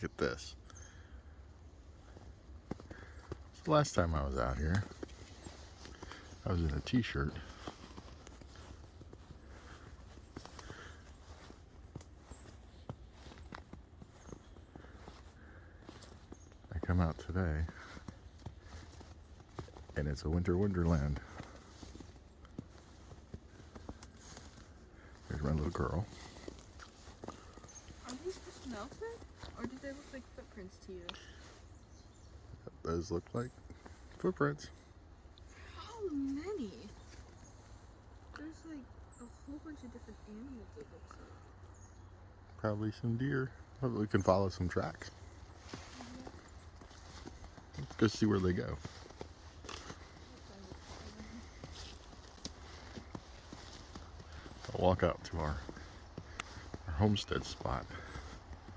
Look at this. So last time I was out here, I was in a t-shirt. I come out today, and it's a winter wonderland. There's my little girl. Are these just an outfit? Or do they look like footprints to you? Those look like footprints. How many? There's like a whole bunch of different animals, it looks like. Probably some deer. But we can follow some tracks. Let's go see where they go. I'll walk out to our homestead spot.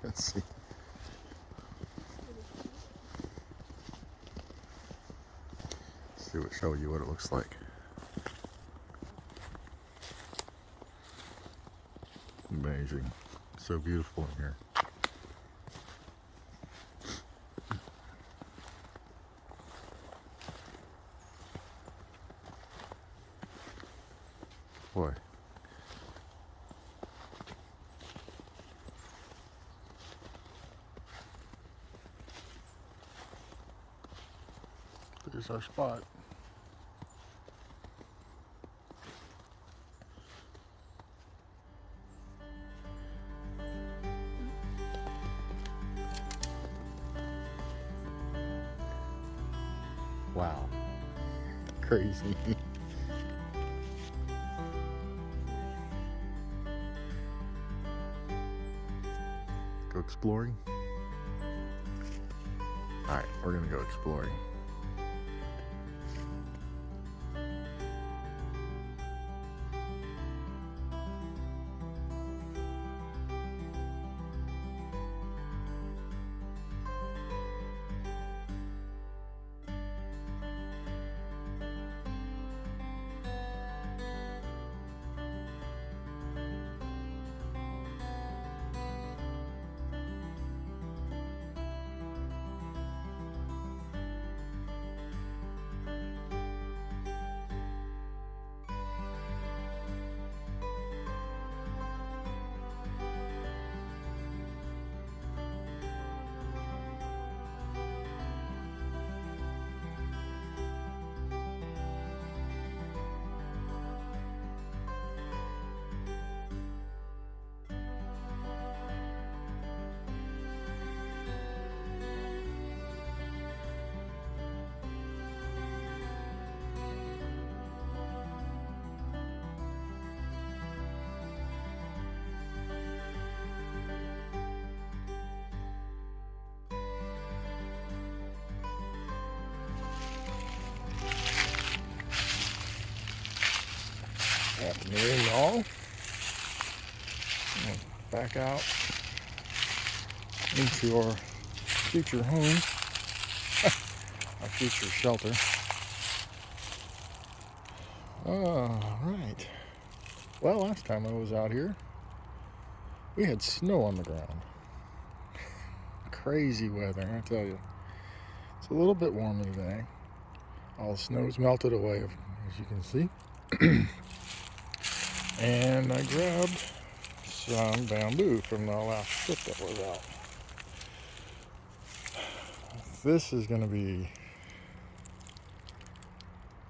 Let's see. Show you what it looks like. Amazing. So beautiful in here. Boy. There's our spot. Wow. Crazy. Go exploring? Alright, we're gonna go exploring. Afternoon, y'all. Back out into our future home, our future shelter. Alright. Well, last time I was out here, we had snow on the ground. Crazy weather, I tell you. It's a little bit warmer today. All the snow's melted away, as you can see. And I grabbed some bamboo from the last trip that was out. This is going to be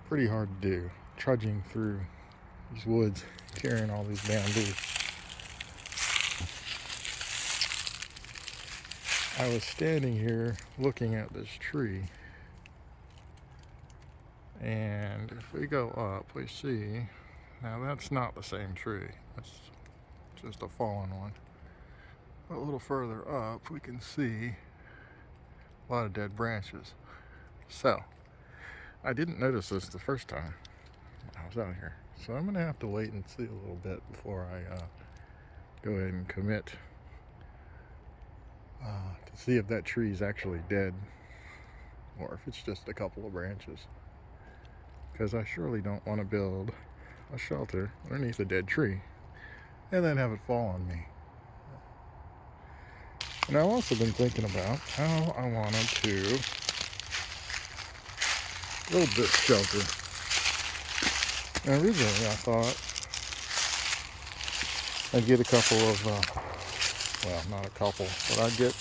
pretty hard to do, trudging through these woods, carrying all these bamboo. I was standing here looking at this tree, and if we go up, we see, now that's not the same tree, that's just a fallen one. But a little further up, we can see a lot of dead branches. So, I didn't notice this the first time I was out here. So I'm gonna have to wait and see a little bit before I go ahead and commit to see if that tree is actually dead or if it's just a couple of branches. Because I surely don't want to build a shelter underneath a dead tree and then have it fall on me. And I've also been thinking about how I wanted to build this shelter. And originally I thought I'd get a couple of, well, not a couple, but I'd get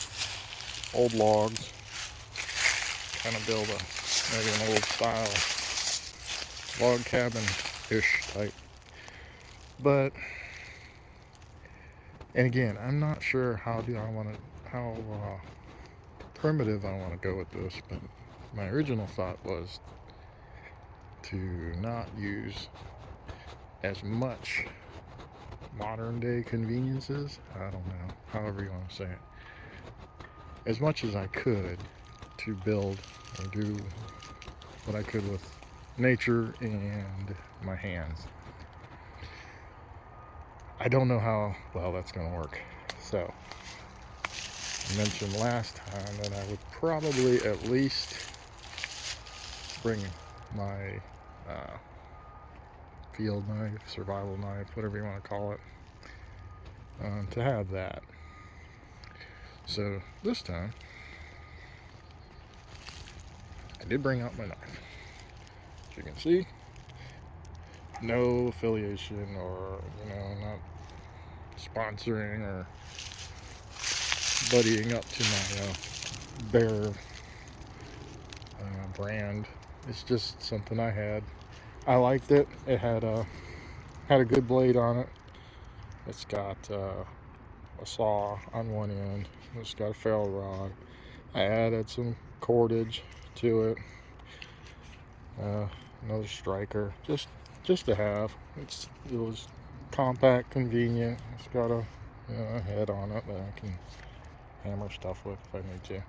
old logs, kind of build maybe an old style log cabin-ish type. But, and again, I'm not sure how primitive I want to go with this, but my original thought was to not use as much modern day conveniences, I don't know, however you want to say it, as much as I could to build or do what I could with nature and my hands. I don't know how well that's going to work. So, I mentioned last time that I would probably at least bring my field knife, survival knife, whatever you want to call it, to have that. So this time, I did bring out my knife. As you can see, no affiliation or, not sponsoring or buddying up to my Bear brand. It's just something I had. I liked it. It had a good blade on it. It's got a saw on one end. It's got a ferrule rod. I added some cordage to it. Another striker, just to have. It was compact, convenient. It's got a head on it that I can hammer stuff with if I need to.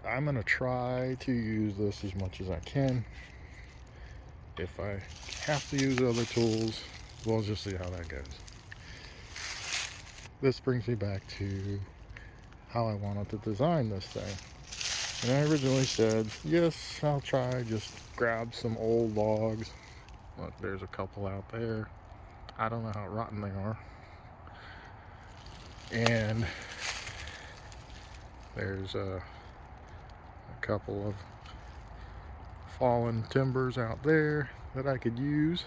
I'm going to try to use this as much as I can. If I have to use other tools, we'll just see how that goes. This brings me back to how I wanted to design this thing. And I originally said, yes, I'll try, just grab some old logs. Look, there's a couple out there. I don't know how rotten they are. And there's a couple of fallen timbers out there that I could use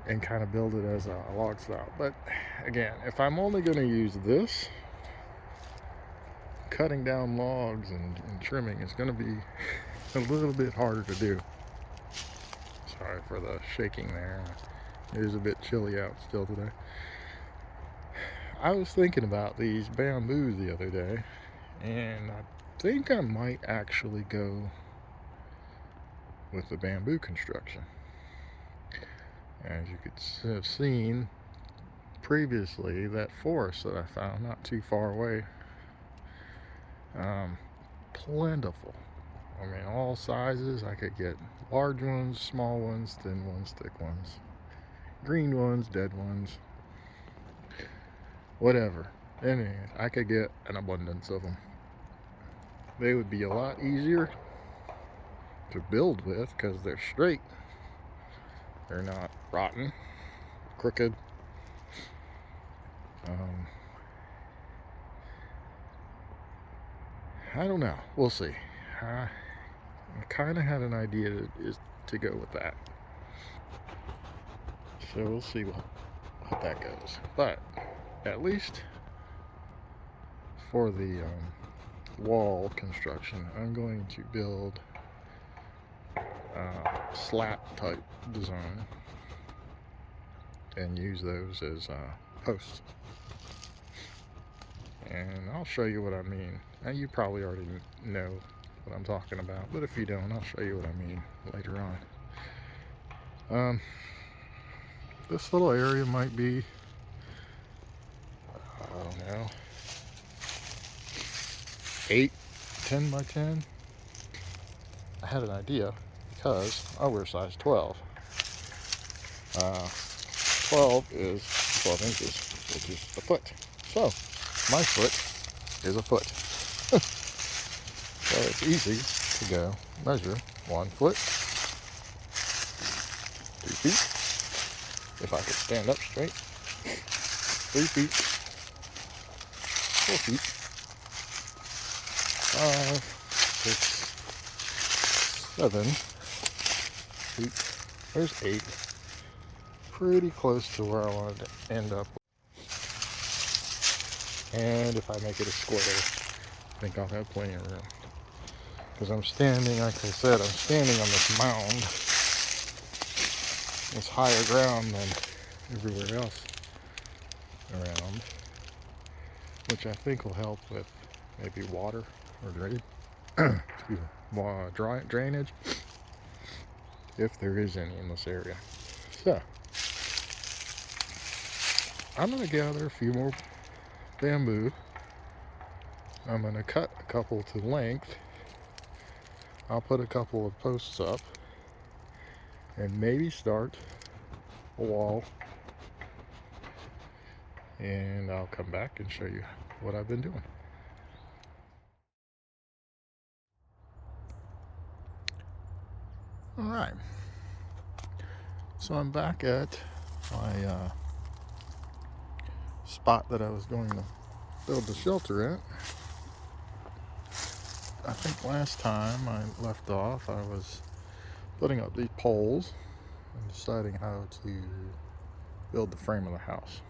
and kind of build it as a log style. But again, if I'm only going to use this, cutting down logs and trimming is going to be a little bit harder to do. Sorry for the shaking there. It is a bit chilly out still today. I was thinking about these bamboos the other day, and I think I might actually go with the bamboo construction. As you could have seen previously, that forest that I found not too far away, plentiful. I mean, all sizes. I could get large ones, small ones, thin ones, thick ones, green ones, dead ones, whatever. Anyway, I could get an abundance of them. They would be a lot easier to build with because they're straight. They're not rotten, crooked. I don't know. We'll see. I kind of had an idea to go with that. So we'll see what that goes. But at least for the wall construction, I'm going to build slat type design and use those as posts. And I'll show you what I mean. Now you probably already know what I'm talking about, but if you don't, I'll show you what I mean later on. This little area might be, I don't know, 8-10 by 10. I had an idea because I wear size 12. 12 is 12 inches, which is a foot. So my foot is a foot. So it's easy to go measure 1 foot, 2 feet, if I could stand up straight, 3 feet, 4 feet, 5, 6, 7 feet. There's 8. Pretty close to where I wanted to end up. And if I make it a square, I think I'll have plenty of room. Because I'm standing, like I said, I'm standing on this mound. It's higher ground than everywhere else around, which I think will help with maybe water or drainage, if there is any in this area. So, I'm going to gather a few more bamboo. I'm going to cut a couple to length. I'll put a couple of posts up and maybe start a wall, and I'll come back and show you what I've been doing. All right, so I'm back at my spot that I was going to build the shelter at. I think last time I left off, I was putting up these poles and deciding how to build the frame of the house.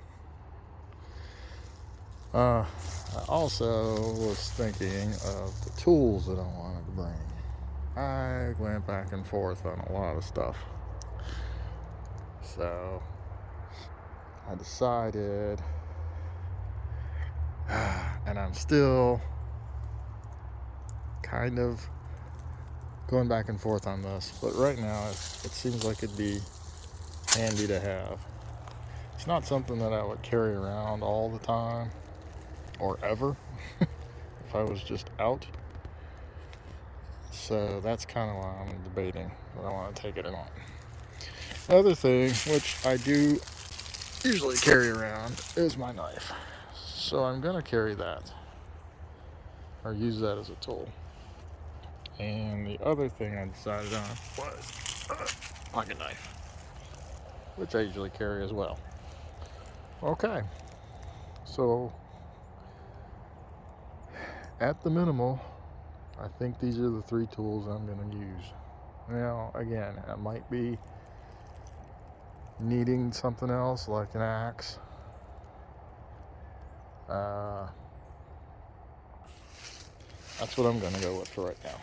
I also was thinking of the tools that I wanted to bring. I went back and forth on a lot of stuff. So I decided, and I'm still kind of going back and forth on this, but right now it seems like it'd be handy to have. It's not something that I would carry around all the time or ever if I was just out. So that's kind of why I'm debating whether I want to take it or not. The other thing, which I do usually carry around, is my knife. So I'm going to carry that, or use that as a tool. And the other thing I decided on was a pocket knife, which I usually carry as well. Okay, so at the minimal, I think these are the 3 tools I'm going to use. Now, again, I might be needing something else like an axe. That's what I'm going to go with for right now.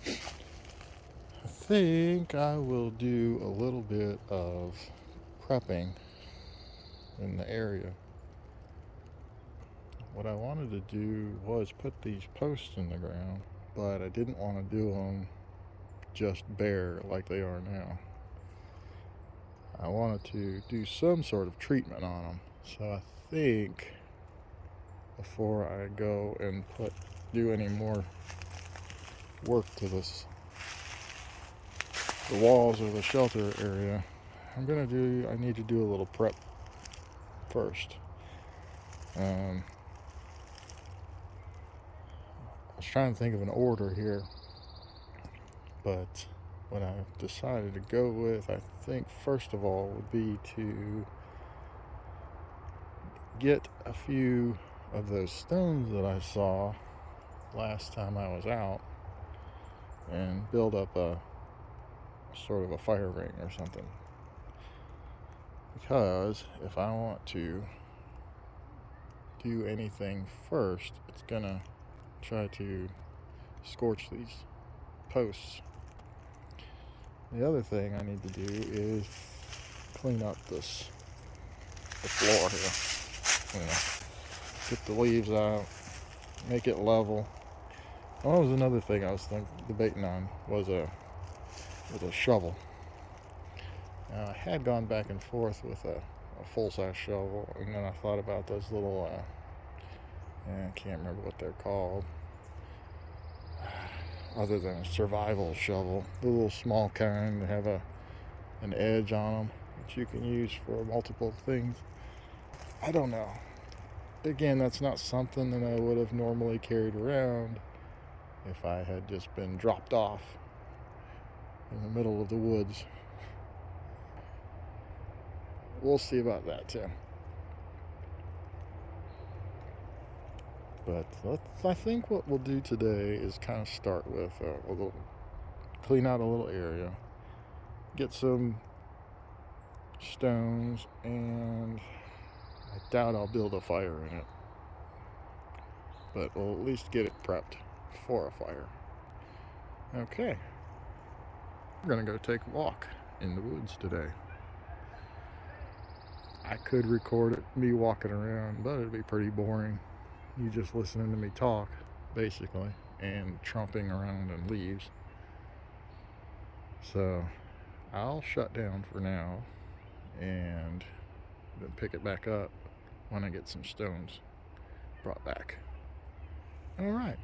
I think I will do a little bit of prepping in the area. What I wanted to do was put these posts in the ground, but I didn't want to do them just bare like they are now. I wanted to do some sort of treatment on them. So I think before I go and do any more work to the walls or the shelter area, I need to do a little prep first. I was trying to think of an order here, but what I've decided to go with, I think first of all, would be to get a few of those stones that I saw last time I was out and build up a sort of a fire ring or something. Because if I want to do anything first, it's gonna try to scorch these posts. The other thing I need to do is clean up the floor here. Get the leaves out, make it level. Oh, that was another thing I was debating on, was a shovel. Now, I had gone back and forth with a full-size shovel, and then I thought about those little, I can't remember what they're called, other than a survival shovel. The little small kind that have an edge on them that you can use for multiple things. I don't know. Again, that's not something that I would have normally carried around if I had just been dropped off in the middle of the woods. We'll see about that too. But I think what we'll do today is kind of start with a little, clean out a little area, get some stones, and I doubt I'll build a fire in it, but we'll at least get it prepped for a fire. Okay, we're gonna go take a walk in the woods today. I could record it, me walking around, but it'd be pretty boring. You just listening to me talk, basically, and tromping around in leaves. So I'll shut down for now and then pick it back up when I get some stones brought back. All right.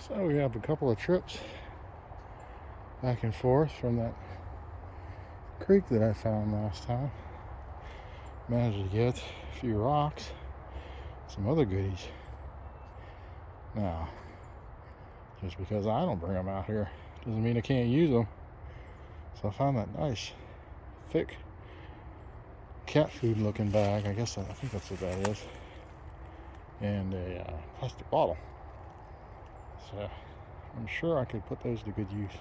So we have a couple of trips back and forth from that creek that I found last time. Managed to get a few rocks, some other goodies. Now, just because I don't bring them out here doesn't mean I can't use them. So I found that nice, thick cat food looking bag. I think that's what that is. And a plastic bottle. So I'm sure I could put those to good use.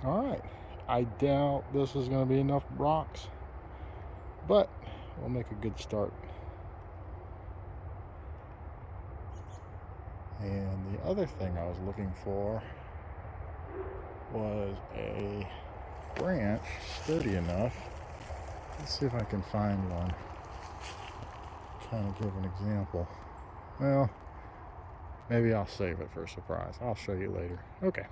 All right. I doubt this is going to be enough rocks, but we'll make a good start. And the other thing I was looking for was a branch sturdy enough. Let's see if I can find one. Kind of give an example. Well, maybe I'll save it for a surprise. I'll show you later. Okay.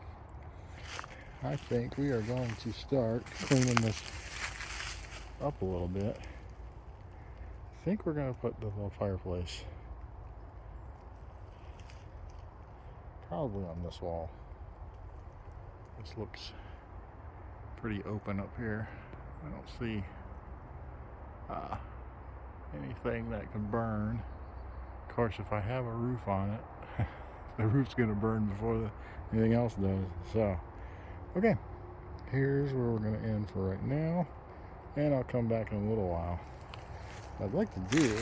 I think we are going to start cleaning this up a little bit. I think we're going to put the little fireplace probably on this wall. This looks pretty open up here. I don't see anything that can burn. Of course, if I have a roof on it, the roof's going to burn before anything else does. So, okay, here's where we're going to end for right now, and I'll come back in a little while. What I'd like to do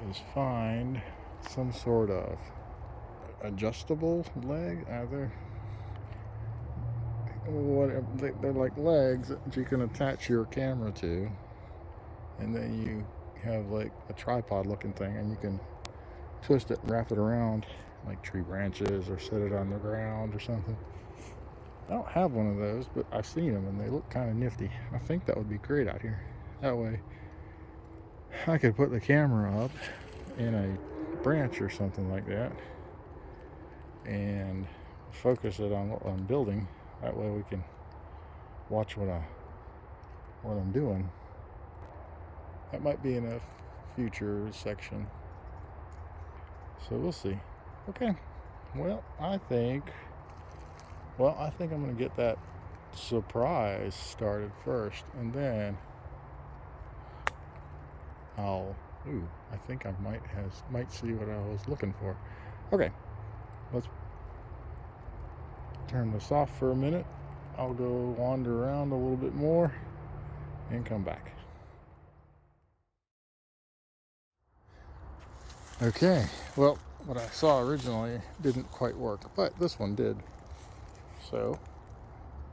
is find some sort of adjustable leg, either whatever. They're like legs that you can attach your camera to, and then you have like a tripod looking thing, and you can twist it and wrap it around like tree branches or set it on the ground or something. I don't have one of those, but I've seen them and they look kind of nifty. I think that would be great out here. That way I could put the camera up in a branch or something like that and focus it on what I'm building. That way we can watch what I'm doing. That might be in a future section. So we'll see. Okay. Well, I think I'm going to get that surprise started first, and then I think I might see what I was looking for. Okay. Let's turn this off for a minute. I'll go wander around a little bit more and come back. Okay, well, what I saw originally didn't quite work, but this one did. So,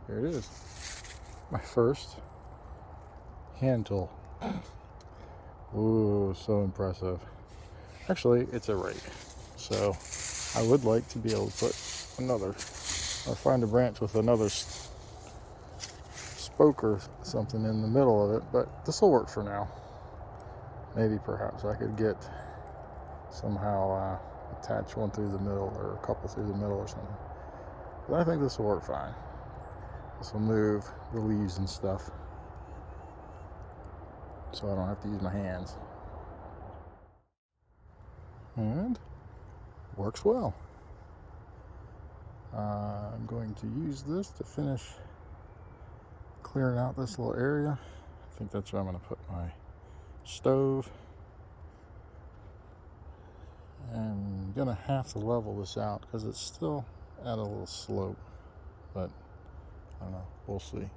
here it is. My first hand tool. Ooh, so impressive. Actually, it's a rake. So, I would like to be able to put another, or find a branch with another spoke or something in the middle of it, but this will work for now. Maybe perhaps I could get somehow attach one through the middle or a couple through the middle or something. But I think this will work fine. This will move the leaves and stuff, so I don't have to use my hands. And works well. I'm going to use this to finish clearing out this little area. I think that's where I'm going to put my stove. I'm going to have to level this out because it's still at a little slope, but I don't know. We'll see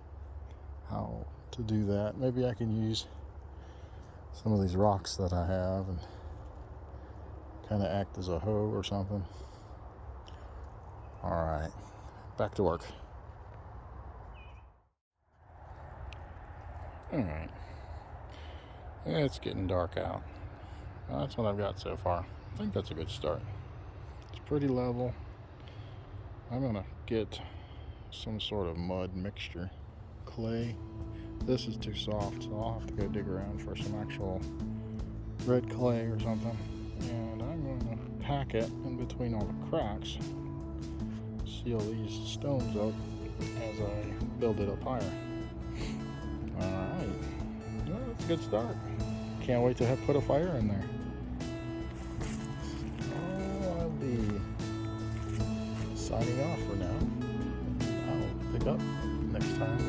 how to do that. Maybe I can use some of these rocks that I have and kind of act as a hoe or something. All right, back to work. All right, it's getting dark out. That's what I've got so far. I think that's a good start. It's pretty level. I'm gonna get some sort of mud mixture, clay. This is too soft, so I'll have to go dig around for some actual red clay or something. And I'm going to pack it in between all the cracks, seal these stones up as I build it up higher. Alright, well, that's a good start. Can't wait to put a fire in there. I'll be signing off for now. I'll pick up next time